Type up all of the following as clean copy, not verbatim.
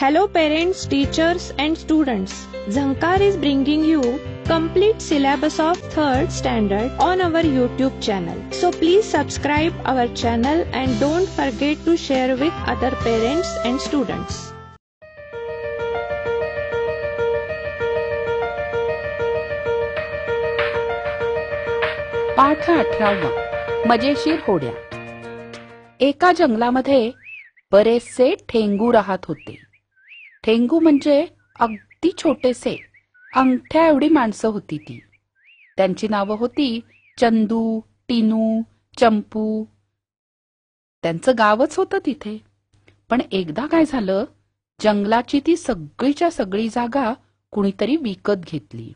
Hello parents, teachers and students. Zankar is bringing you complete syllabus of 3rd standard on our YouTube channel. So please subscribe our channel and don't forget to share with other parents and students. पाठ 18 मजेशीर होड्या. एका जंगलामध्ये बरेचसे ठेंगू राहत होते. ठेंगू म्हणजे अगदी छोटेसे अंगठ्या एवढी माणसं होती ती. त्यांची नावं होती चंदू, टीनू, चंपू. त्यांचं गावच होतं तिथे. पण एकदा काय झालं, जंगलाची ती सगळीच्या सगळी जागा कुणीतरी विकत घेतली.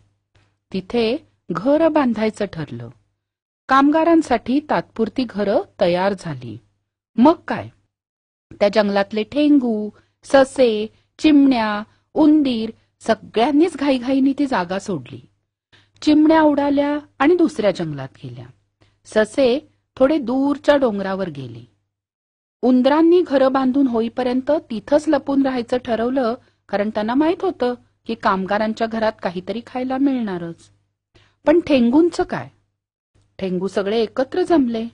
तिथे घर बांधायचं ठरलं. कामगारांसाठी तात्पुरती घरं तयार झाली. मग काय, त्या जंगलातले ठेंगू, ससे, चिमण्या, उंदीर सगळ्यांनीच घाईघाईने ती जागा सोडली. चिमण्या उडाल्या आणि दुसऱ्या जंगलात गेल्या. ससे थोडे दूरच्या डोंगरावर गेले. उंदरांनी घरं बांधून होईपर्यंत तिथंच लपून राहायचं ठरवलं, कारण त्यांना माहित होतं की कामगारांच्या घरात काहीतरी खायला मिळणारच. पण ठेंगूंचं काय? ठेंगू सगळे एकत्र जमले.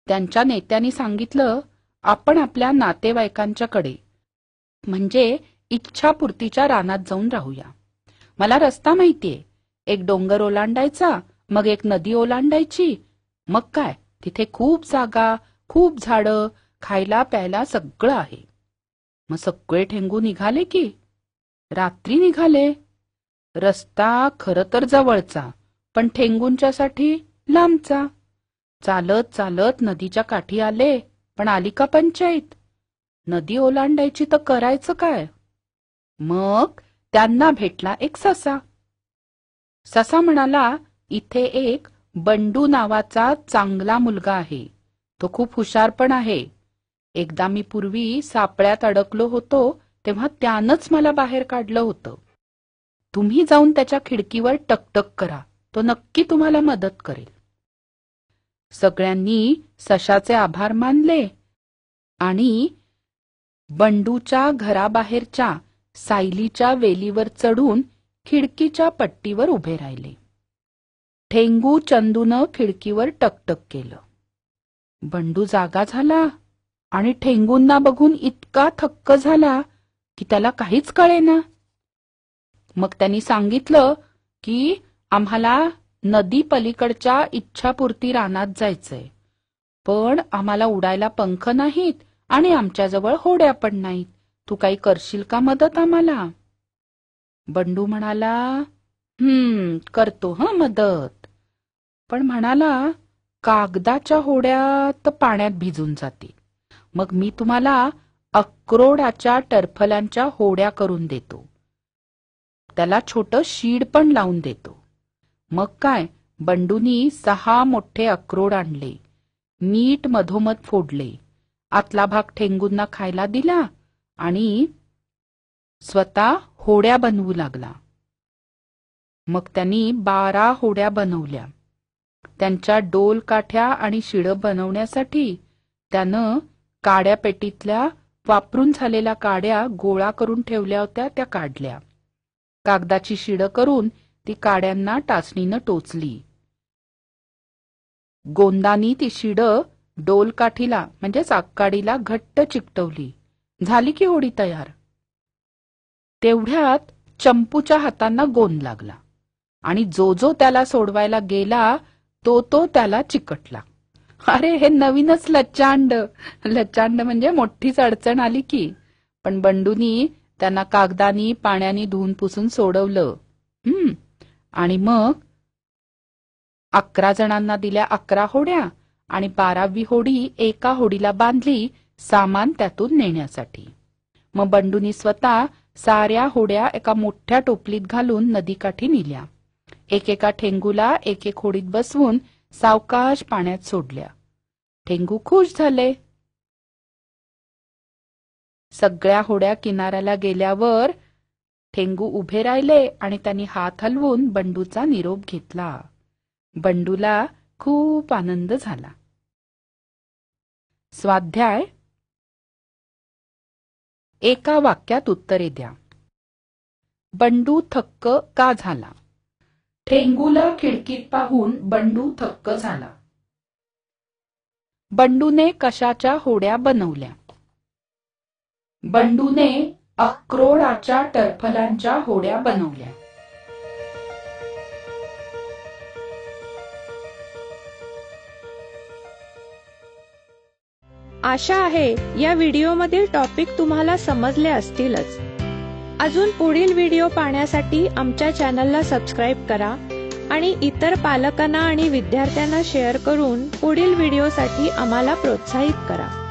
त्यांच्या नेत्यांनी सांगितलं, आपण आपल्या नातेवाईकांच्याकडे म्हणजे इच्छापूर्तीच्या रानात जाऊन राहूया. मला रस्ता माहितीये. एक डोंगर ओलांडायचा, मग एक नदी ओलांडायची. मग काय, तिथे खूप जागा, खूप झाडं, खायला प्यायला सगळं आहे. मग सगळे ठेंगू निघाले की रात्री निघाले. रस्ता खरं तर जवळचा, पण ठेंगूंच्यासाठी लांबचा. चालत चालत नदीच्या काठी आले, पण आली का पंचायत. नदी ओलांडायची तर करायचं काय? मग त्यांना भेटला एक ससा. ससा म्हणाला, इथे एक बंडू नावाचा चांगला मुलगा आहे. तो खूप हुशार पण आहे. एकदा मी पूर्वी सापळ्यात अडकलो होतो, तेव्हा त्यानंच मला बाहेर काढलं होतं. तुम्ही जाऊन त्याच्या खिडकीवर टकटक करा, तो नक्की तुम्हाला मदत करेल. सगळ्यांनी सशाचे आभार मानले आणि बंडूच्या घराबाहेरच्या सायलीच्या वेलीवर चढून खिडकीच्या पट्टीवर उभे राहिले. ठेंगू चंदूनं खिडकीवर टकटक केलं. बंडू जागा झाला आणि ठेंगूंना बघून इतका थक्क झाला की त्याला काहीच कळेना. मग त्यांनी सांगितलं की आम्हाला नदी पलीकडच्या इच्छापूर्ती रानात जायचंय, पण आम्हाला उडायला पंख नाहीत आणि आमच्याजवळ होड्या पण नाहीत. तू काही करशील का मदत आम्हाला? बंडू म्हणाला, करतो मदत. पण म्हणाला, कागदाच्या होड्या तर पाण्यात भिजून जातील. मग मी तुम्हाला अक्रोडाच्या टरफलांच्या होड्या करून देतो. त्याला छोटं शीड पण लावून देतो. मग काय, बंडूनी 6 मोठे अक्रोड आणले, नीट मधोमध फोडले, आतला भाग ठेंगूंना खायला दिला आणि स्वतः होड्या बनवू लागला. मग त्यांनी 12 होड्या बनवल्या. त्यांच्या डोल काठ्या आणि शिडं बनवण्यासाठी त्यानं काड्या पेटीतल्या वापरून झालेल्या काड्या गोळा करून ठेवल्या होत्या, त्या काढल्या. कागदाची शिडं करून ती काड्यांना टाचणीनं टोचली. गोंदानी ती शिडं डोलकाठीला म्हणजेच आगकाडीला घट्ट चिकटवली. झाली की होडी तयार. तेवढ्यात चंपूच्या हातांना गोंद लागला आणि जो त्याला सोडवायला गेला तो त्याला चिकटला. अरे, हे नवीनच लचांड. लचांड म्हणजे मोठीच अडचण आली की. पण बंडूनी त्यांना कागदानी पाण्याने धुवून पुसून सोडवलं. आणि मग 11 जणांना दिल्या 11 होड्या आणि 12वी होडी एका होडीला बांधली, सामान त्यातून नेण्यासाठी. मग बंडूनी स्वतः साऱ्या होड्या एका मोठ्या टोपलीत घालून नदीकाठी नेल्या. एकेका ठेंगूला एक होडीत बसवून सावकाश पाण्यात सोडल्या. ठेंगू खुश झाले. सगळ्या होड्या किनाऱ्याला गेल्यावर ठेंगू उभे राहिले आणि त्यांनी हात हलवून बंडूचा निरोप घेतला. बंडूला खूप आनंद झाला. स्वाध्याय एका वाक्यात उत्तरे द्या. बंडू थक्क का झाला? ठेंगूला खिडकीत पाहून बंडू थक्क झाला. बंडूने कशाच्या होड्या बनवल्या? बंडूने अक्रोडाच्या टरफलांच्या होड्या बनवल्या. आशा आहे या व्हिडिओमधील टॉपिक तुम्हाला समजले असतीलच. अजून पुढील व्हिडिओ पाहण्यासाठी आमच्या चॅनलला सबस्क्राईब करा आणि इतर पालकांना आणि विद्यार्थ्यांना शेअर करून पुढील व्हिडिओसाठी आम्हाला प्रोत्साहित करा.